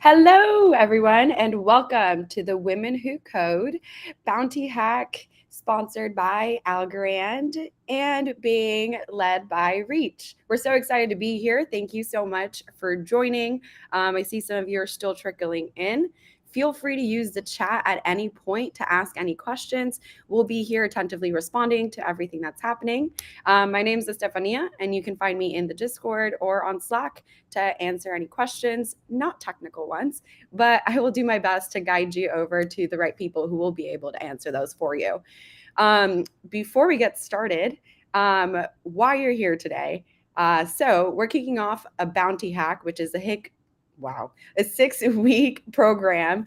Hello, everyone, and welcome to the Women Who Code Bounty Hack, sponsored by Algorand and being led by Reach. We're so excited to be here. Thank you so much for joining. I see some of you are still trickling in. Feel free to use the chat at any point to ask any questions. We'll be here attentively responding to everything that's happening. My name is Estefania, and you can find me in the Discord or on Slack to answer any questions, not technical ones, but I will do my best to guide you over to the right people who will be able to answer those for you. Before we get started, why you're here today. So we're kicking off a bounty hack, which is a 6-week program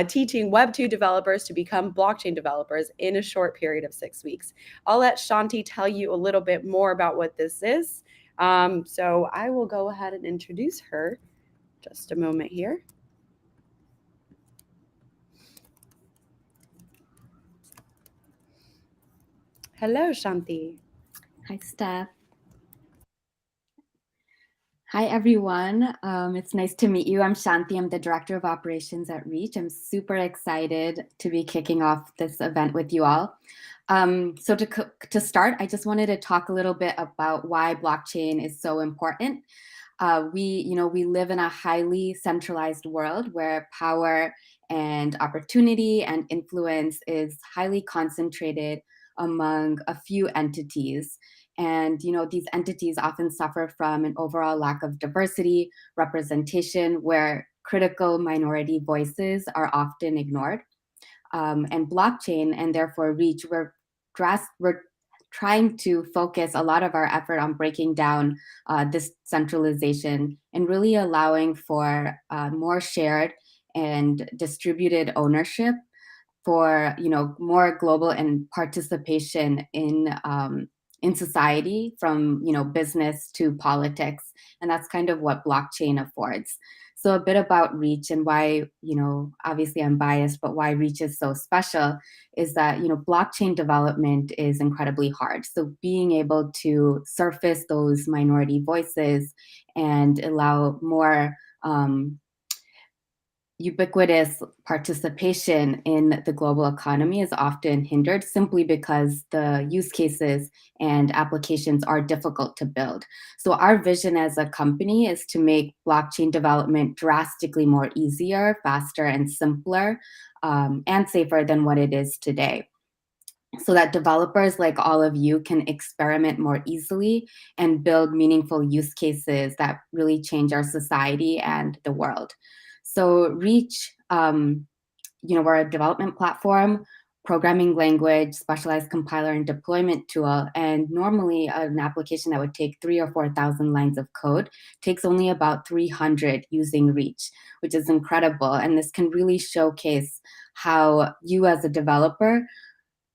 teaching Web2 developers to become blockchain developers in a short period of 6 weeks. I'll let Shanti tell you a little bit more about what this is. So I will go ahead and introduce her. Just a moment here. Hello, Shanti. Hi, Steph. Hi, everyone. It's nice to meet you. I'm Shanti. I'm the Director of Operations at Reach. I'm super excited to be kicking off this event with you all. So to start, I just wanted to talk a little bit about why blockchain is so important. We live in a highly centralized world where power and opportunity and influence is highly concentrated among a few entities. And these entities often suffer from an overall lack of diversity, representation, where critical minority voices are often ignored. And blockchain, and therefore Reach, we're trying to focus a lot of our effort on breaking down this centralization and really allowing for more shared and distributed ownership, for more global and participation in society, from business to politics. And that's kind of what blockchain affords. So a bit about Reach and why, obviously I'm biased, but why Reach is so special is that blockchain development is incredibly hard. So being able to surface those minority voices and allow more ubiquitous participation in the global economy is often hindered simply because the use cases and applications are difficult to build. So our vision as a company is to make blockchain development drastically more easier, faster, and simpler, and safer than what it is today, so that developers like all of you can experiment more easily and build meaningful use cases that really change our society and the world. So Reach, we're a development platform, programming language, specialized compiler and deployment tool. And normally an application that would take 3,000 or 4,000 lines of code takes only about 300 using Reach, which is incredible. And this can really showcase how you as a developer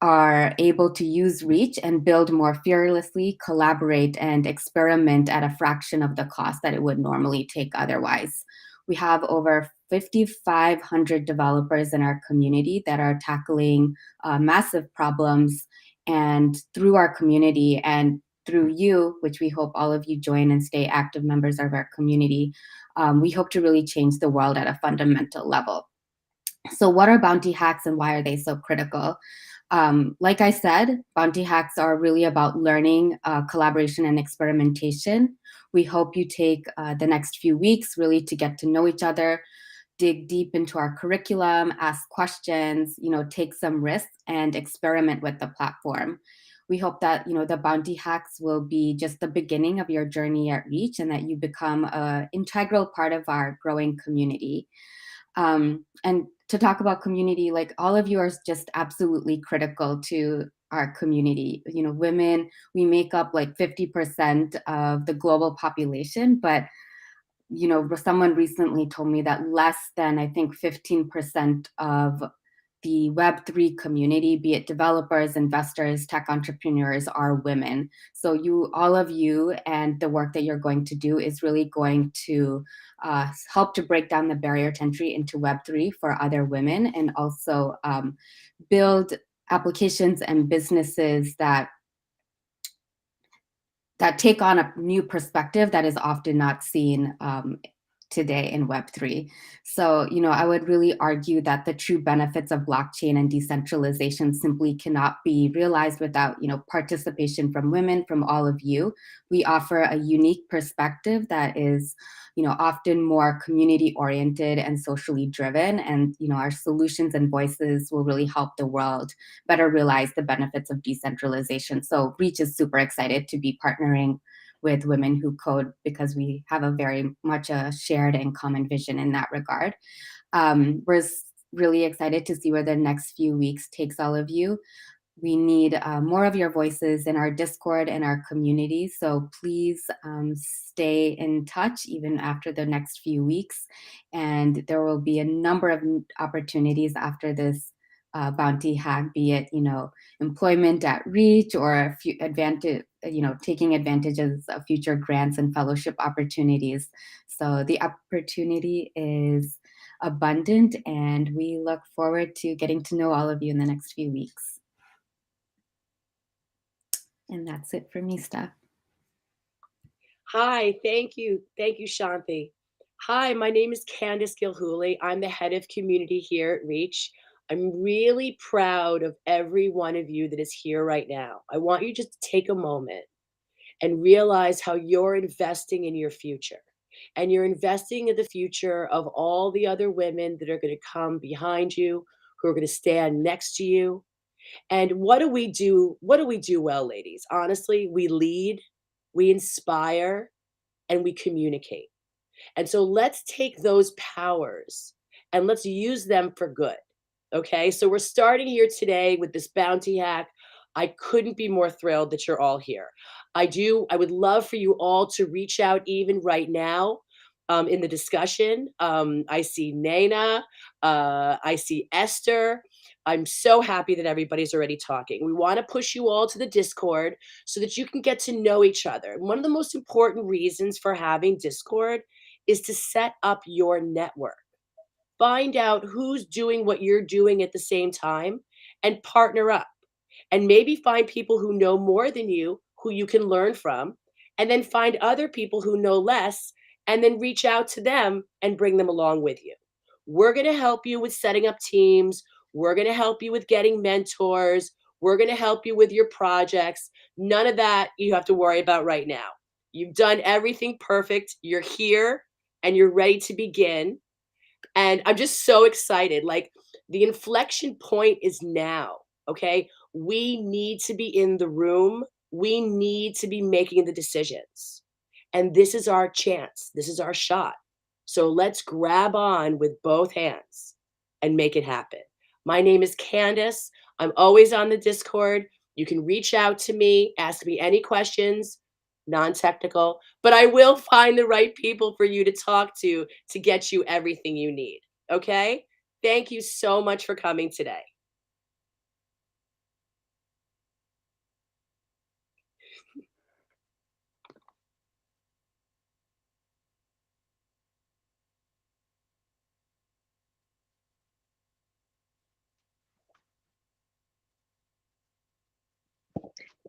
are able to use Reach and build more fearlessly, collaborate, and experiment at a fraction of the cost that it would normally take otherwise. We have over 5,500 developers in our community that are tackling massive problems. And through our community and through you, which we hope all of you join and stay active members of our community, we hope to really change the world at a fundamental level. So what are bounty hacks and why are they so critical? Like I said, bounty hacks are really about learning, collaboration, and experimentation. We hope you take the next few weeks really to get to know each other, dig deep into our curriculum, ask questions, take some risks, and experiment with the platform. We hope that the bounty hacks will be just the beginning of your journey at Reach, and that you become an integral part of our growing community. And to talk about community, like all of you are just absolutely critical to our community. Women, we make up like 50% of the global population, but someone recently told me that less than, I think, 15% of the Web3 community, be it developers, investors, tech entrepreneurs, are women. So all of you, and the work that you're going to do is really going to help to break down the barrier to entry into Web3 for other women, and also build applications and businesses that take on a new perspective that is often not seen today in Web3. So, I would really argue that the true benefits of blockchain and decentralization simply cannot be realized without, participation from women, from all of you. We offer a unique perspective that is, often more community oriented and socially driven. And, our solutions and voices will really help the world better realize the benefits of decentralization. So Reach is super excited to be partnering with Women Who Code because we have a very much a shared and common vision in that regard. Really excited to see where the next few weeks takes all of you. We need more of your voices in our Discord and our community. So please stay in touch even after the next few weeks. And there will be a number of opportunities after this bounty hack, be it, employment at Reach or a few advantage, taking advantages of future grants and fellowship opportunities. So the opportunity is abundant, and we look forward to getting to know all of you in the next few weeks. And that's it for me, Steph. Hi, thank you. Thank you, Shanti. Hi, my name is Candice Gilhooly. I'm the head of community here at Reach. I'm really proud of every one of you that is here right now. I want you just to take a moment and realize how you're investing in your future. And you're investing in the future of all the other women that are going to come behind you, who are going to stand next to you. And what do we do? What do we do well, ladies? Honestly, we lead, we inspire, and we communicate. And so let's take those powers and let's use them for good. Okay. So we're starting here today with this bounty hack. I couldn't be more thrilled that you're all here. I would love for you all to reach out even right now in the discussion. I see Naina, I see Esther. I'm so happy that everybody's already talking. We want to push you all to the Discord so that you can get to know each other. One of the most important reasons for having Discord is to set up your network. Find out who's doing what you're doing at the same time and partner up. And maybe find people who know more than you who you can learn from, and then find other people who know less and then reach out to them and bring them along with you. We're going to help you with setting up teams. We're going to help you with getting mentors. We're going to help you with your projects. None of that you have to worry about right now. You've done everything perfect. You're here and you're ready to begin. And I'm just so excited. Like, the inflection point is now. Okay. We need to be in the room. We need to be making the decisions. And this is our chance. This is our shot. So let's grab on with both hands and make it happen. My name is Candice. I'm always on the Discord. You can reach out to me, ask me any questions, non-technical, but I will find the right people for you to talk to get you everything you need. Okay? Thank you so much for coming today.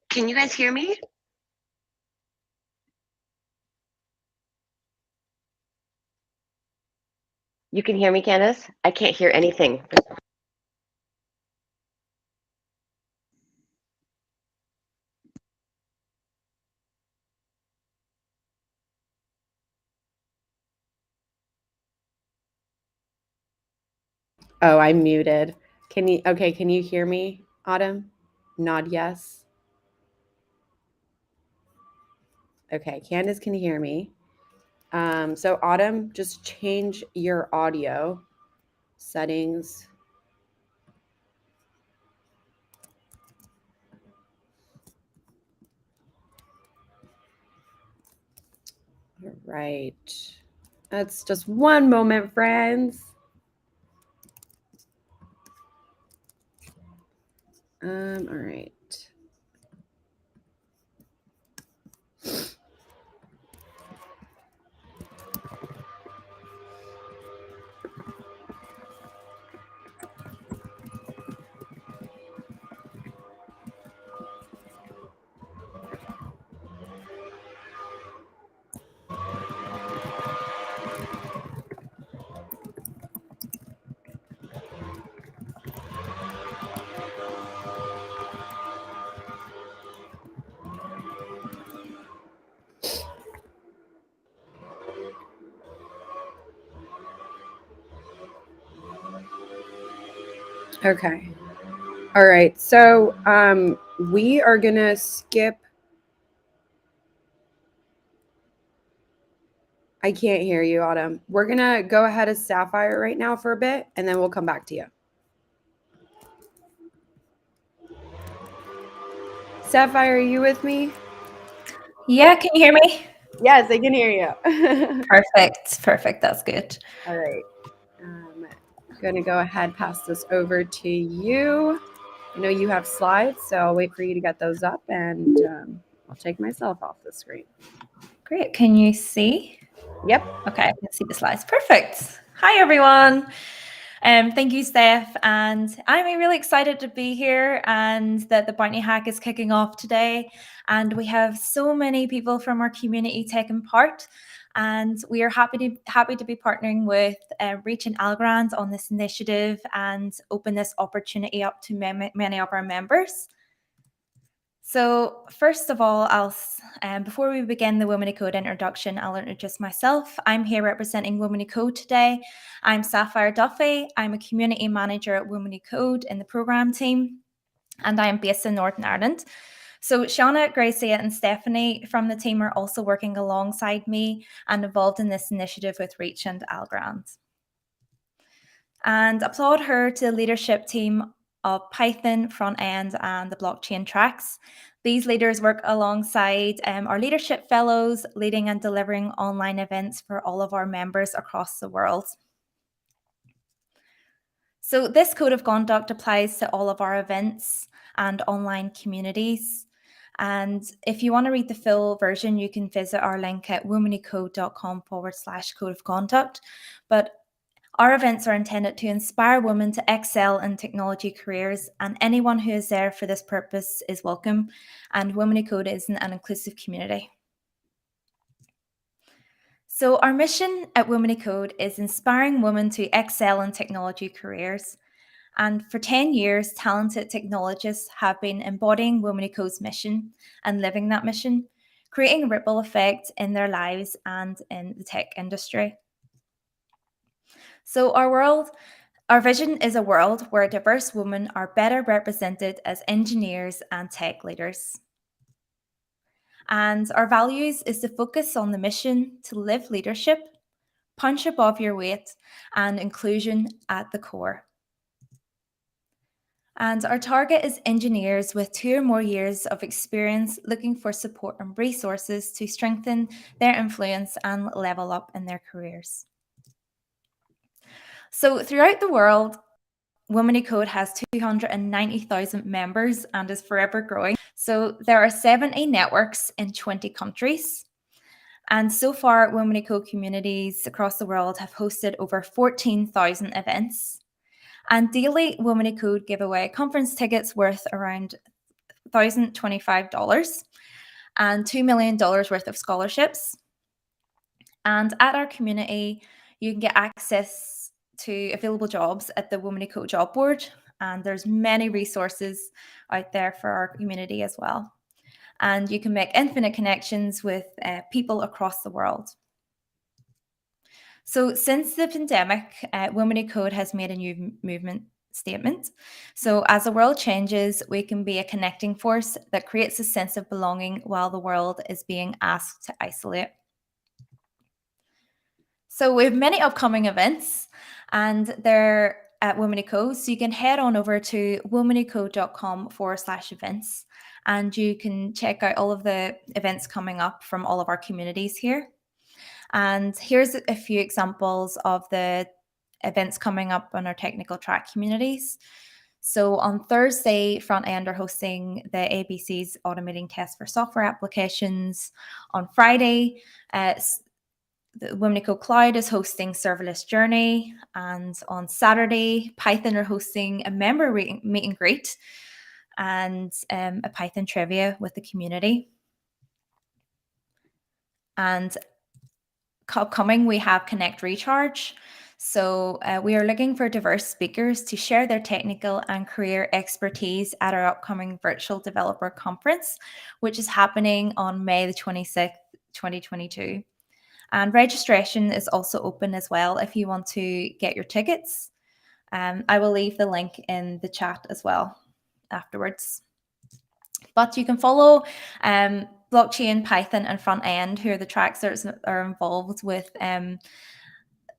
Can you guys hear me? You can hear me, Candice? I can't hear anything. Oh, I'm muted. Can you hear me, Autumn? Nod yes. Okay, Candice can hear me. So Autumn, just change your audio settings. All right. That's just one moment, friends. All right. Okay. All right. So we are gonna skip. I can't hear you, Autumn. We're gonna go ahead as Sapphire right now for a bit, and then we'll come back to you. Sapphire, are you with me? Yeah, can you hear me? Yes, I can hear you. Perfect. That's good. All right. I'm gonna go ahead pass this over to you. I know you have slides, so I'll wait for you to get those up, and I'll take myself off the screen. Great. Can you see? Yep. Okay, I can see the slides. Perfect. Hi, everyone. Thank you, Steph. And I'm really excited to be here and that the Bounty Hack is kicking off today. And we have so many people from our community taking part. And we are happy to be partnering with Reach and Algorand on this initiative and open this opportunity up to many of our members. So first of all, before we begin the Women in Code introduction, I'll introduce myself. I'm here representing Women in Code today. I'm Sapphire Duffy. I'm a community manager at Women in Code in the program team, and I am based in Northern Ireland. So Shauna, Gracie, and Stephanie from the team are also working alongside me and involved in this initiative with Reach and Algorand. And applaud her to the leadership team of Python, front end, and the blockchain tracks. These leaders work alongside our leadership fellows, leading and delivering online events for all of our members across the world. So this code of conduct applies to all of our events and online communities. And if you want to read the full version, you can visit our link at womenycode.com/code of conduct. But our events are intended to inspire women to excel in technology careers, and anyone who is there for this purpose is welcome. And Women in Code is an inclusive community. So our mission at Women in Code is inspiring women to excel in technology careers. And for 10 years, talented technologists have been embodying Women in Code's mission and living that mission, creating a ripple effect in their lives and in the tech industry. So our vision is a world where diverse women are better represented as engineers and tech leaders. And our values is to focus on the mission to live leadership, punch above your weight, and inclusion at the core. And our target is engineers with 2 or more years of experience looking for support and resources to strengthen their influence and level up in their careers. So throughout the world, Women in Code has 290,000 members and is forever growing. So there are 70 networks in 20 countries. And so far, Women in Code communities across the world have hosted over 14,000 events. And daily, Women in Code give away conference tickets worth around $1,025 and $2 million worth of scholarships. And at our community, you can get access to available jobs at the Women in Code job board, and there's many resources out there for our community as well. And you can make infinite connections with people across the world. So since the pandemic, Women in Code has made a new movement statement. So as the world changes, we can be a connecting force that creates a sense of belonging while the world is being asked to isolate. So we have many upcoming events, and they're at Women in Code. So you can head on over to womenycode.com/events, and you can check out all of the events coming up from all of our communities here. And here's a few examples of the events coming up on our technical track communities. So on Thursday, Front End are hosting the ABC's Automating Tests for Software Applications. On Friday, the Women in Code Cloud is hosting Serverless Journey. And on Saturday, Python are hosting a member meet and greet and a Python trivia with the community. And upcoming, we have Connect Recharge. So we are looking for diverse speakers to share their technical and career expertise at our upcoming Virtual Developer Conference, which is happening on May the 26th, 2022. And registration is also open as well if you want to get your tickets. I will leave the link in the chat as well afterwards. But you can follow Blockchain, Python, and Front End, who are the tracks that are involved with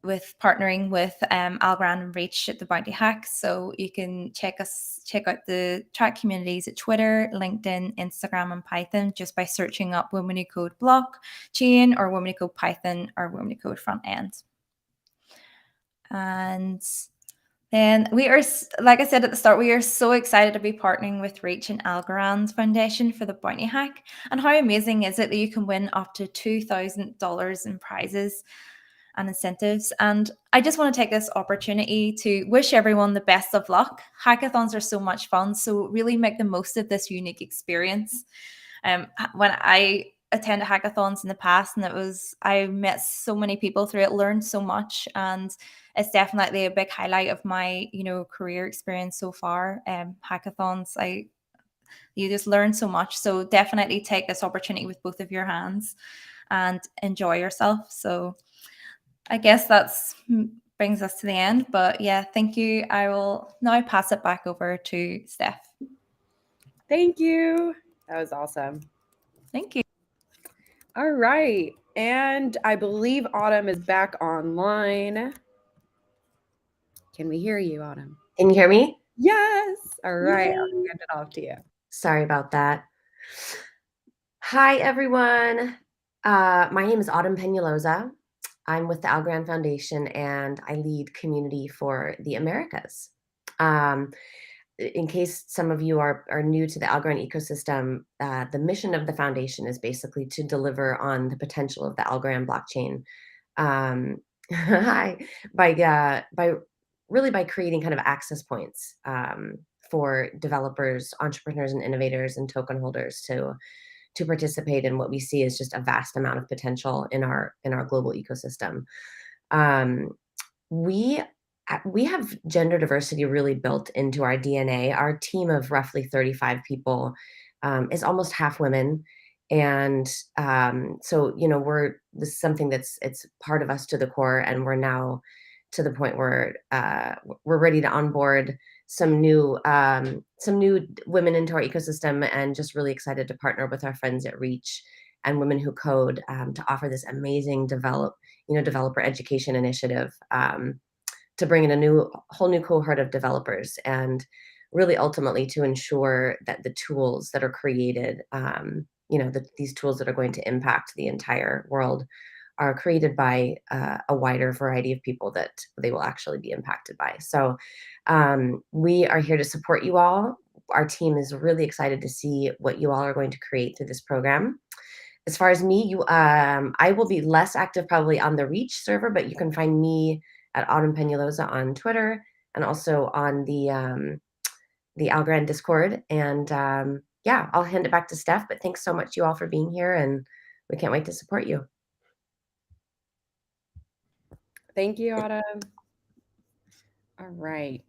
partnering with Algorand and Reach at the Bounty Hack. So you can check out the track communities at Twitter, LinkedIn, Instagram, and Python just by searching up Women Who Code Blockchain or Women Who Code Python or Women Who Code Front End. And then we are, like I said at the start, we are so excited to be partnering with Reach and Algorand Foundation for the Bounty Hack. And how amazing is it that you can win up to $2,000 in prizes and incentives? And I just want to take this opportunity to wish everyone the best of luck. Hackathons are so much fun, so really make the most of this unique experience. When I attended hackathons in the past, and I met so many people through it, learned so much, and it's definitely a big highlight of my career experience so far. Hackathons, you just learn so much, so definitely take this opportunity with both of your hands and enjoy yourself. So I guess that's brings us to the end, but yeah, thank you. I will now pass it back over to Steph. Thank you. That was awesome. Thank you. All right. And I believe Autumn is back online. Can we hear you, Autumn? Can you hear me? Yes. All right. Yay. I'll hand it off to you. Sorry about that. Hi, everyone. My name is Autumn Peñalosa. I'm with the Algorand Foundation, and I lead community for the Americas. In case some of you are new to the Algorand ecosystem, the mission of the foundation is basically to deliver on the potential of the Algorand blockchain by creating kind of access points for developers, entrepreneurs, and innovators and token holders to participate in what we see as just a vast amount of potential in our global ecosystem. We have gender diversity really built into our DNA. Our team of roughly 35 people is almost half women. And so, this is something it's part of us to the core, and we're now to the point where we're ready to onboard some new women into our ecosystem, and just really excited to partner with our friends at Reach and Women Who Code to offer this amazing developer education initiative to bring in a whole new cohort of developers, and really ultimately to ensure that the tools that are created, these tools that are going to impact the entire world, are created by a wider variety of people that they will actually be impacted by. So we are here to support you all. Our team is really excited to see what you all are going to create through this program. As far as me, I will be less active probably on the Reach server, but you can find me at Autumn Peñalosa on Twitter, and also on the Algorand Discord. And I'll hand it back to Steph, but thanks so much you all for being here, and we can't wait to support you. Thank you, Autumn. All right.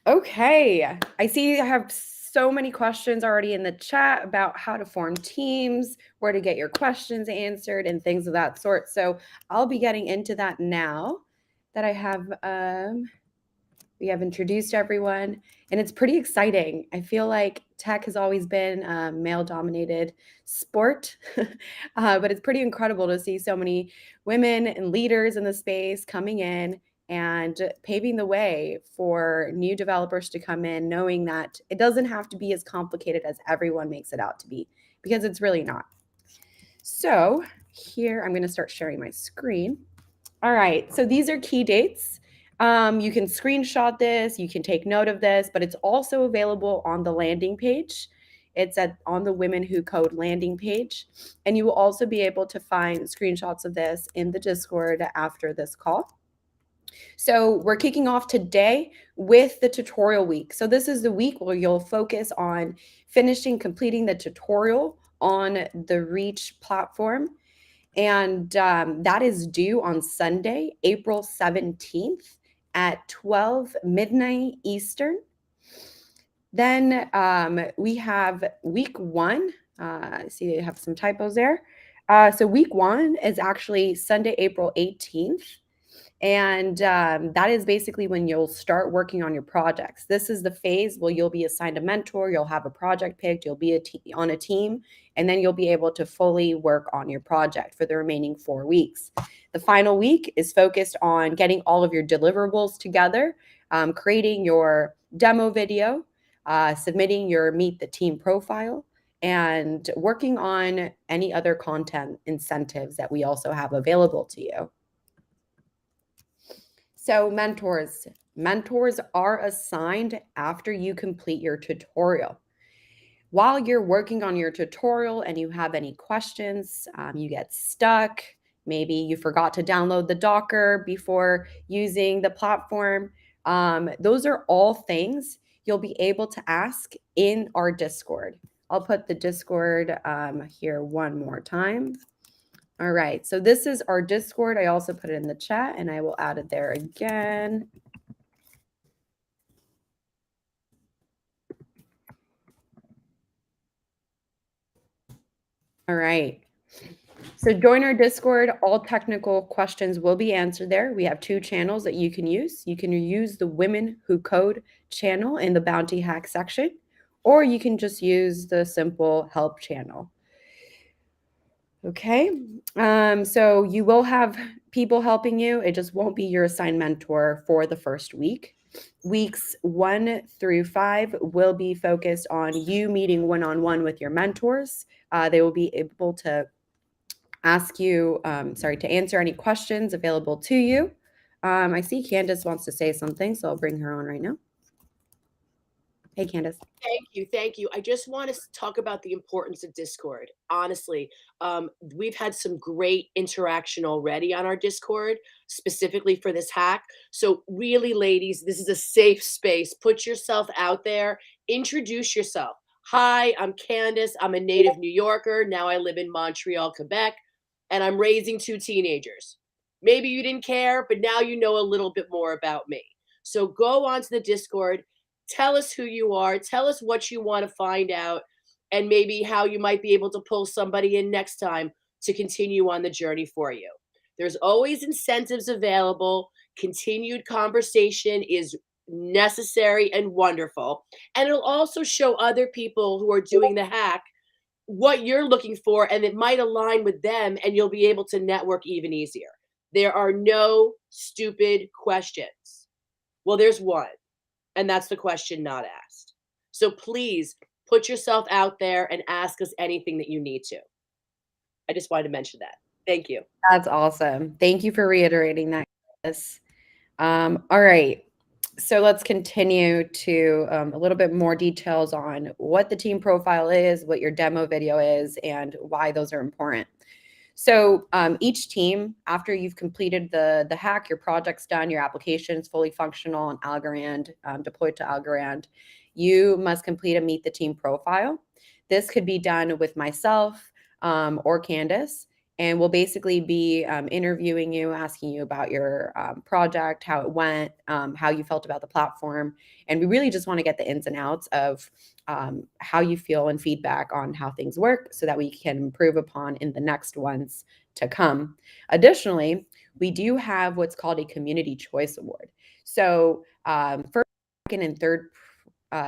Okay. I see I have so many questions already in the chat about how to form teams, where to get your questions answered, and things of that sort. So I'll be getting into that now that I have we have introduced everyone, and it's pretty exciting. I feel like tech has always been a male-dominated sport, but it's pretty incredible to see so many women and leaders in the space coming in and paving the way for new developers to come in, knowing that it doesn't have to be as complicated as everyone makes it out to be, because it's really not. So here, I'm going to start sharing my screen. All right, so these are key dates. You can screenshot this, you can take note of this, but it's also available on the landing page. It's on the Women Who Code landing page. And you will also be able to find screenshots of this in the Discord after this call. So we're kicking off today with the tutorial week. So this is the week where you'll focus on completing the tutorial on the Reach platform. And that is due on Sunday, April 17th at 12 midnight Eastern. Then we have week one. I see they have some typos there. So week one is actually Sunday, April 18th. And that is basically when you'll start working on your projects. This is the phase where you'll be assigned a mentor, you'll have a project picked, you'll be on a team, and then you'll be able to fully work on your project for the remaining 4 weeks. The final week is focused on getting all of your deliverables together, creating your demo video, submitting your Meet the Team profile, and working on any other content incentives that we also have available to you. So mentors are assigned after you complete your tutorial. While you're working on your tutorial and you have any questions, you get stuck, maybe you forgot to download the Docker before using the platform, those are all things you'll be able to ask in our Discord. I'll put the Discord here one more time. All right, so this is our Discord. I also put it in the chat and I will add it there again. All right. So join our Discord. All technical questions will be answered there. We have 2 channels that you can use. You can use the Women Who Code channel in the Bounty Hack section, or you can just use the simple help channel. Okay, so you will have people helping you. It just won't be your assigned mentor for the first week. Weeks 1 through 5 will be focused on you meeting one-on-one with your mentors. They will be able to ask you, to answer any questions available to you. I see Candace wants to say something, so I'll bring her on right now. Hey, Candace. Thank you. I just want to talk about the importance of Discord. Honestly, we've had some great interaction already on our Discord, specifically for this hack. So really, ladies, this is a safe space. Put yourself out there. Introduce yourself. Hi, I'm Candace. I'm a native New Yorker. Now I live in Montreal, Quebec, and I'm raising 2 teenagers. Maybe you didn't care, but now you know a little bit more about me. So go onto the Discord. Tell us who you are. Tell us what you want to find out, and maybe how you might be able to pull somebody in next time to continue on the journey for you. There's always incentives available. Continued conversation is necessary and wonderful. And it'll also show other people who are doing the hack what you're looking for, and it might align with them, and you'll be able to network even easier. There are no stupid questions. Well, there's one. And that's the question not asked. So please put yourself out there and ask us anything that you need to. I just wanted to mention that. Thank you. That's awesome. Thank you for reiterating that, Chris. All right. So let's continue to a little bit more details on what the team profile is, what your demo video is, and why those are important. So each team, after you've completed the hack, your project's done, your application's fully functional on Algorand, deployed to Algorand, you must complete a Meet the Team profile. This could be done with myself or Candace, and we'll basically be interviewing you, asking you about your project, how it went, how you felt about the platform. And we really just want to get the ins and outs of how you feel and feedback on how things work so that we can improve upon in the next ones to come. Additionally, we do have what's called a Community Choice Award. So first, second, and third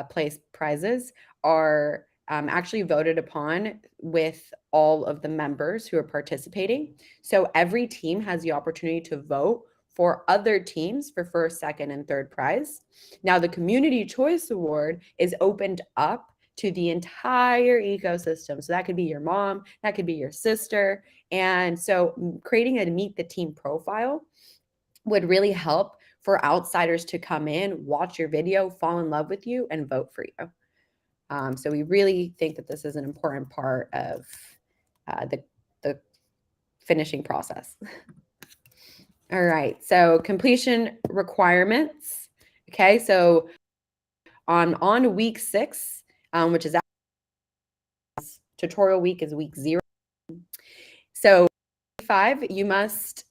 place prizes are actually voted upon with all of the members who are participating. So every team has the opportunity to vote for other teams for first, second, and third prize. Now, the Community Choice Award is opened up to the entire ecosystem. So that could be your mom, that could be your sister. And so creating a Meet the Team profile would really help for outsiders to come in, watch your video, fall in love with you, and vote for you. So we really think that this is an important part of the finishing process. All right, so completion requirements. Okay, so on week 6, which is tutorial week, is week 0. So 5, you must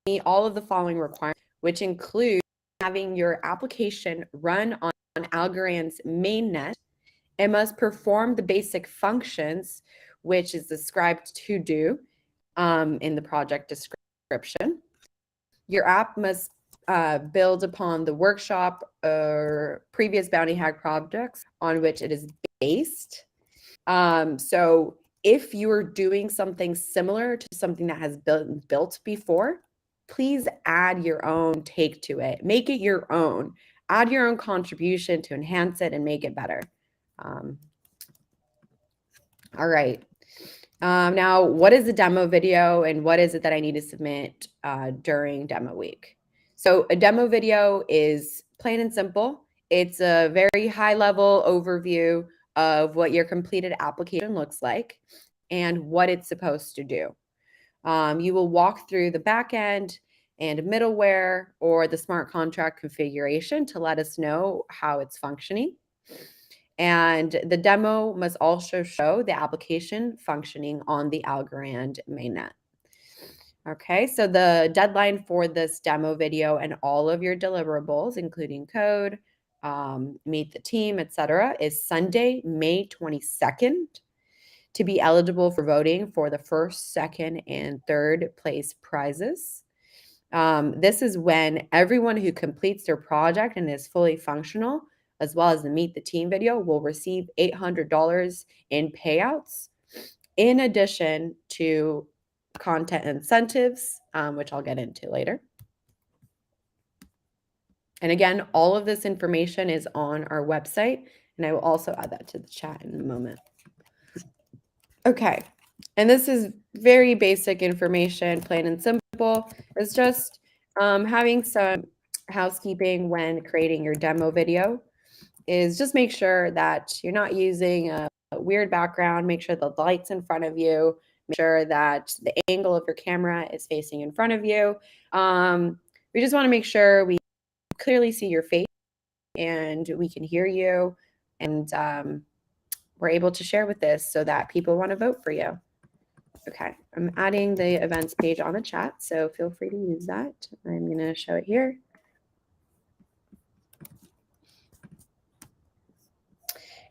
meet all of the following requirements, which include having your application run on Algorand's mainnet. It must perform the basic functions, which is described to do in the project description. Your app must build upon the workshop or previous Bounty Hack projects on which it is based. So if you are doing something similar to something that has been built before, please add your own take to it. Make it your own. Add your own contribution to enhance it and make it better. All right. Now, what is a demo video and what is it that I need to submit during demo week? So a demo video is plain and simple. It's a very high level overview of what your completed application looks like and what it's supposed to do. You will walk through the backend and middleware or the smart contract configuration to let us know how it's functioning. And the demo must also show the application functioning on the Algorand mainnet. Okay, so the deadline for this demo video and all of your deliverables, including code, meet the team, etc., is Sunday, May 22nd to be eligible for voting for the first, second, and third place prizes. This is when everyone who completes their project and is fully functional, as well as the Meet the Team video, will receive $800 in payouts, in addition to content incentives, which I'll get into later. And again, all of this information is on our website, and I will also add that to the chat in a moment. Okay, and this is very basic information, plain and simple. It's just having some housekeeping when creating your demo video is just make sure that you're not using a weird background. Make sure the light's in front of you. Make sure that the angle of your camera is facing in front of you. We just want to make sure we clearly see your face and we can hear you, and we're able to share with this so that people want to vote for you. Okay, I'm adding the events page on the chat, so feel free to use that. I'm going to show it here.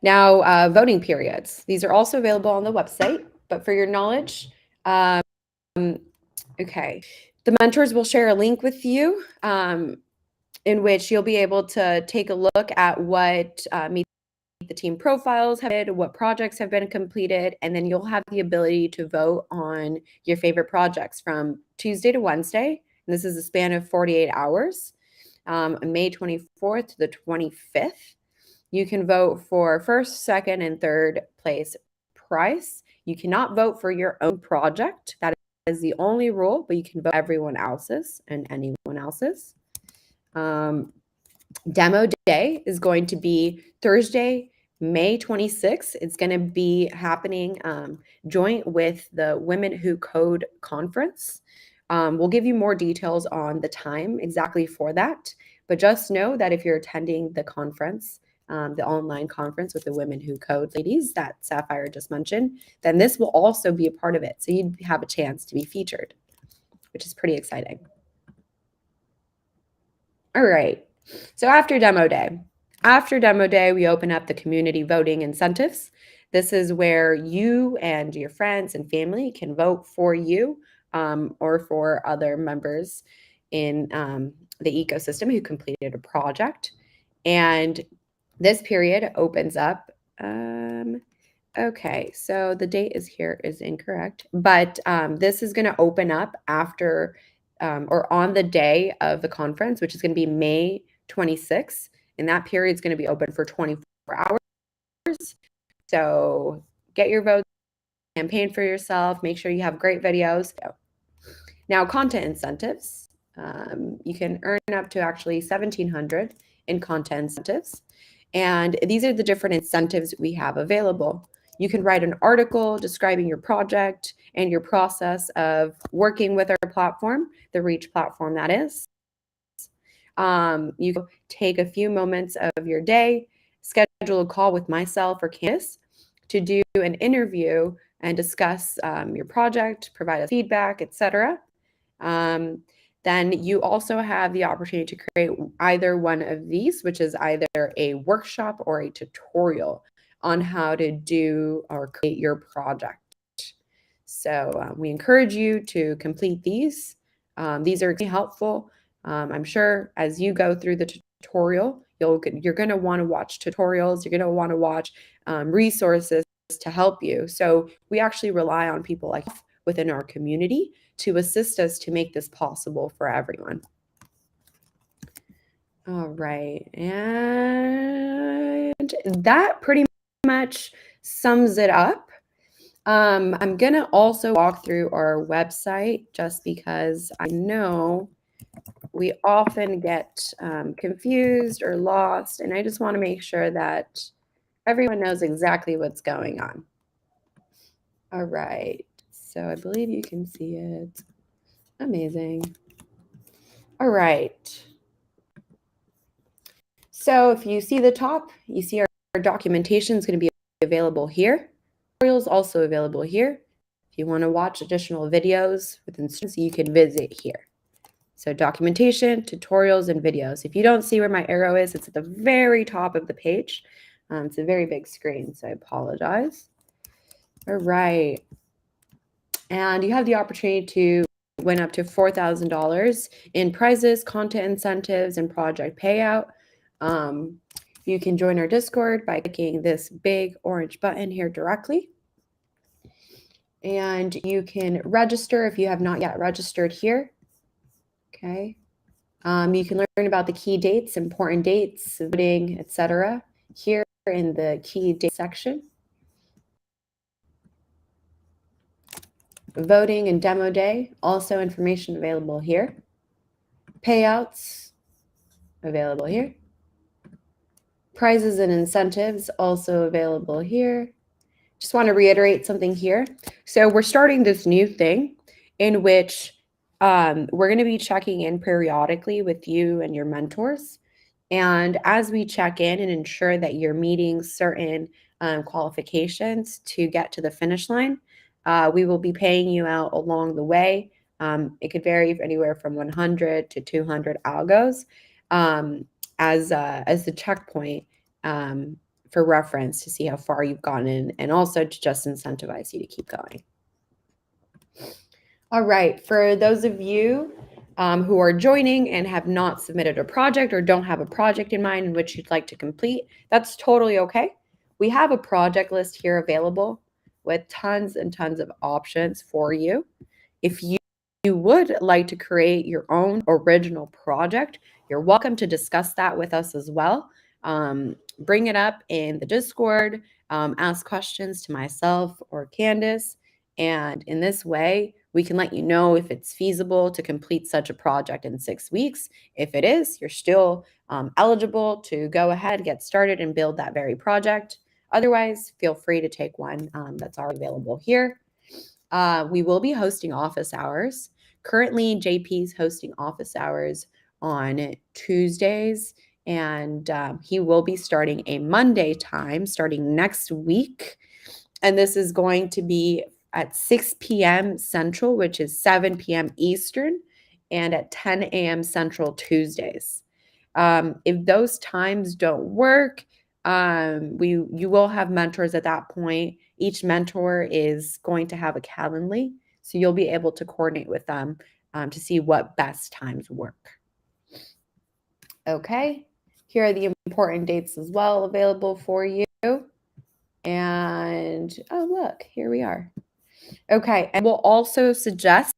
Now, voting periods. These are also available on the website, but for your knowledge, okay, the mentors will share a link with you in which you'll be able to take a look at what Meet the Team profiles have been, what projects have been completed, and then you'll have the ability to vote on your favorite projects from Tuesday to Wednesday. And this is a span of 48 hours, May 24th to the 25th. You can vote for first, second, and third place prize. You cannot vote for your own project. That is the only rule, but you can vote everyone else's and anyone else's. Demo day is going to be Thursday, May 26th. It's going to be happening joint with the Women Who Code conference. We'll give you more details on the time exactly for that, but just know that if you're attending the conference, the online conference with the Women Who Code ladies that Sapphire just mentioned, then this will also be a part of it. So you'd have a chance to be featured, which is pretty exciting. All right. So after demo day, we open up the community voting incentives. This is where you and your friends and family can vote for you or for other members in the ecosystem who completed a project. And this period opens up. Okay, so the date is here is incorrect, but this is going to open up after or on the day of the conference, which is going to be May 26th. And that period is going to be open for 24 hours. So get your votes, campaign for yourself, make sure you have great videos. Now, content incentives. You can earn up to actually $1,700 in content incentives. And these are the different incentives we have available. You can write an article describing your project and your process of working with our platform, the Reach platform that is. You can take a few moments of your day, schedule a call with myself or Candice to do an interview and discuss your project, provide us feedback, etc. Then you also have the opportunity to create either one of these, which is either a workshop or a tutorial on how to do or create your project. So we encourage you to complete these. These are extremely helpful. I'm sure as you go through the tutorial, you're going to want to watch tutorials. You're going to want to watch resources to help you. So we actually rely on people like within our community to assist us to make this possible for everyone. All right, and that pretty much sums it up. I'm gonna also walk through our website just because I know we often get confused or lost, and I just want to make sure that everyone knows exactly what's going on. All right, so I believe you can see it. Amazing. All right. So if you see the top, you see our documentation is going to be available here. Tutorials also available here. If you want to watch additional videos with instructions, you can visit here. So documentation, tutorials, and videos. If you don't see where my arrow is, it's at the very top of the page. It's a very big screen, so I apologize. All right. And you have the opportunity to win up to $4,000 in prizes, content incentives, and project payout. You can join our Discord by clicking this big orange button here directly. And you can register if you have not yet registered here. Okay. You can learn about the key dates, important dates, voting, etc. here in the key date section. Voting and demo day, also information available here. Payouts, available here. Prizes and incentives, also available here. Just want to reiterate something here. So we're starting this new thing in which we're going to be checking in periodically with you and your mentors. And as we check in and ensure that you're meeting certain qualifications to get to the finish line, we will be paying you out along the way. It could vary anywhere from 100 to 200 algos as the checkpoint for reference to see how far you've gotten and also to just incentivize you to keep going. All right, for those of you who are joining and have not submitted a project or don't have a project in mind in which you'd like to complete, that's totally okay. We have a project list here available with tons and tons of options for you. If you would like to create your own original project, you're welcome to discuss that with us as well. Bring it up in the Discord, ask questions to myself or Candace, and in this way, we can let you know if it's feasible to complete such a project in 6 weeks. If it is, you're still eligible to go ahead, get started, and build that very project. Otherwise, feel free to take one that's already available here. We will be hosting office hours. Currently, JP's hosting office hours on Tuesdays, and he will be starting a Monday time starting next week. And this is going to be at 6 p.m. Central, which is 7 p.m. Eastern, and at 10 a.m. Central Tuesdays. If those times don't work, you will have mentors at that point. Each mentor is going to have a Calendly, so you'll be able to coordinate with them to see what best times work. Okay, here are the important dates as well available for you. And oh, look, here we are. Okay, and we'll also suggest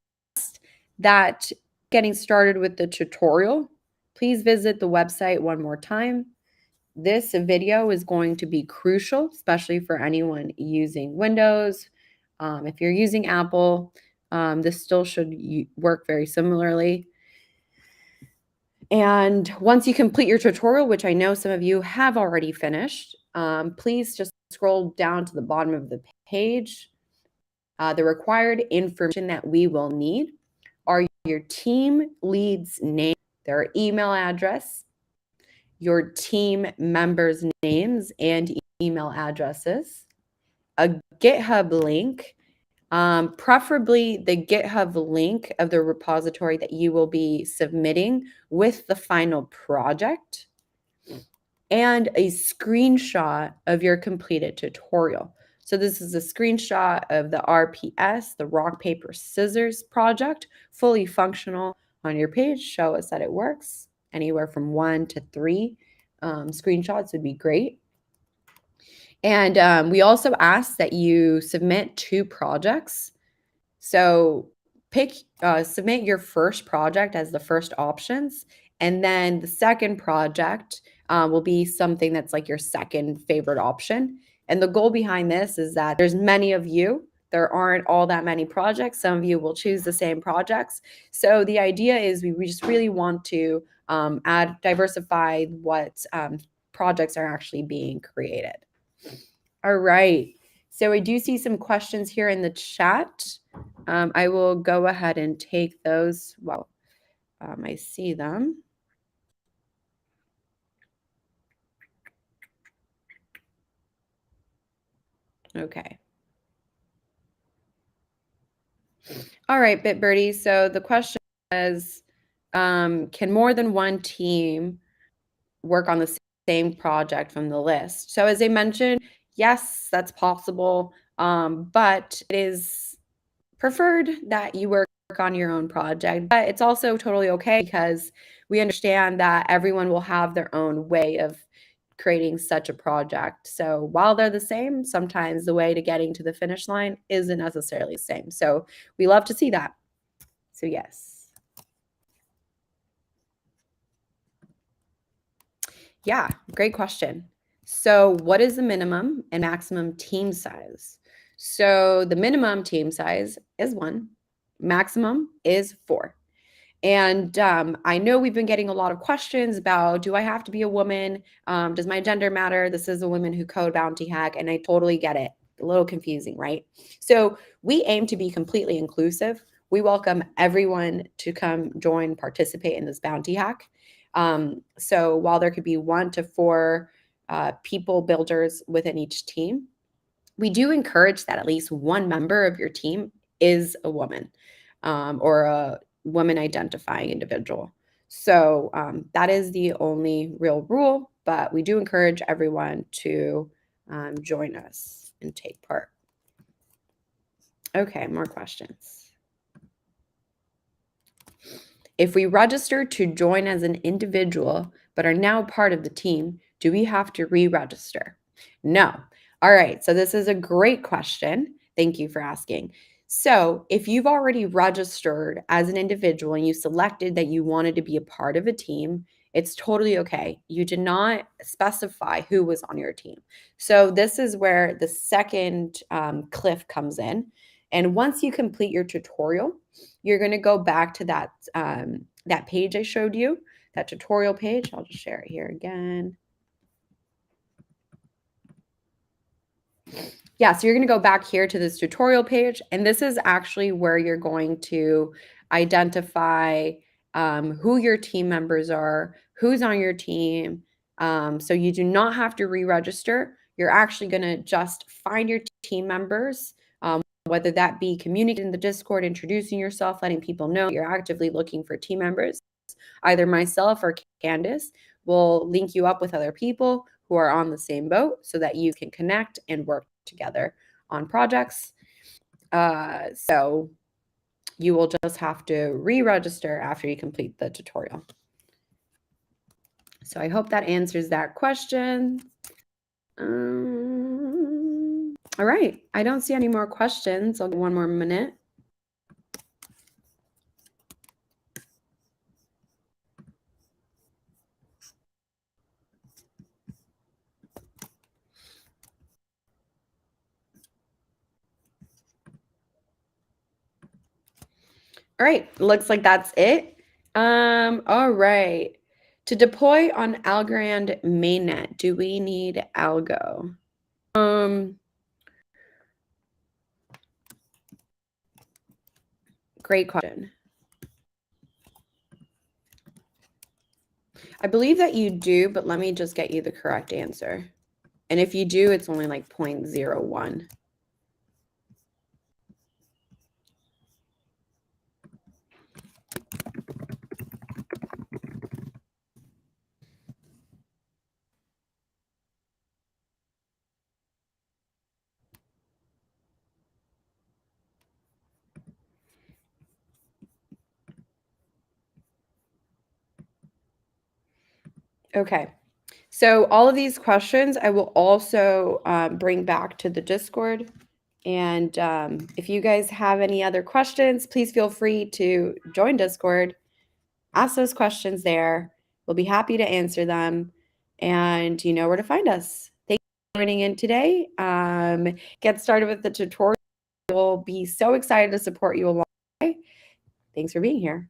that getting started with the tutorial, please visit the website one more time. This video is going to be crucial, especially for anyone using Windows. If you're using Apple, this still should work very similarly. And once you complete your tutorial, which I know some of you have already finished, please just scroll down to the bottom of the page. The required information that we will need are your team lead's name, their email address, your team members' names and email addresses, a GitHub link, preferably the GitHub link of the repository that you will be submitting with the final project, and a screenshot of your completed tutorial. So this is a screenshot of the RPS, the rock, paper, scissors project, fully functional on your page. Show us that it works. Anywhere from 1 to 3 screenshots would be great. And we also ask that you submit 2 projects. So submit your first project as the first options, and then the second project will be something that's like your second favorite option. And the goal behind this is that there's many of you. There aren't all that many projects. Some of you will choose the same projects. So the idea is we just really want to diversify what projects are actually being created. All right. So I do see some questions here in the chat. I will go ahead and take those. Well, I see them. Okay. All right, BitBirdie. So the question is, can more than one team work on the same project from the list? So as I mentioned, yes, that's possible, but it is preferred that you work on your own project. But it's also totally okay because we understand that everyone will have their own way of creating such a project. So while they're the same, sometimes the way to getting to the finish line isn't necessarily the same. So we love to see that. So yes. Yeah, great question. So what is the minimum and maximum team size? So the minimum team size is 1, maximum is 4. And I know we've been getting a lot of questions about, do I have to be a woman? Does my gender matter? This is a Women Who Code Bounty Hack, and I totally get it. A little confusing, right? So we aim to be completely inclusive. We welcome everyone to come join, participate in this bounty hack. So while there could be 1 to 4 people builders within each team, we do encourage that at least one member of your team is a woman or a woman identifying individual. So that is the only real rule, but we do encourage everyone to join us and take part. Okay, more questions. If we register to join as an individual, but are now part of the team, do we have to re-register? No. All right, so this is a great question. Thank you for asking. So if you've already registered as an individual and you selected that you wanted to be a part of a team, it's totally okay. You did not specify who was on your team. So this is where the second cliff comes in. And once you complete your tutorial, you're going to go back to that page I showed you, that tutorial page. I'll just share it here again. Yeah, so you're going to go back here to this tutorial page, and this is actually where you're going to identify who your team members are, who's on your team. So you do not have to re-register. You're actually going to just find your team members, whether that be communicating in the Discord, introducing yourself, letting people know you're actively looking for team members. Either myself or Candace will link you up with other people who are on the same boat so that you can connect and work together on projects. So you will just have to re-register after you complete the tutorial. So I hope that answers that question. All right, I don't see any more questions. I'll give 1 more minute. All right, looks like that's it. All right. To deploy on Algorand mainnet, do we need algo? Great question. I believe that you do, but let me just get you the correct answer. And if you do, it's only like 0.01. Okay. So all of these questions I will also bring back to the Discord. And if you guys have any other questions, please feel free to join Discord. Ask those questions there. We'll be happy to answer them. And you know where to find us. Thank you for joining in today. Get started with the tutorial. We'll be so excited to support you along the way. Thanks for being here.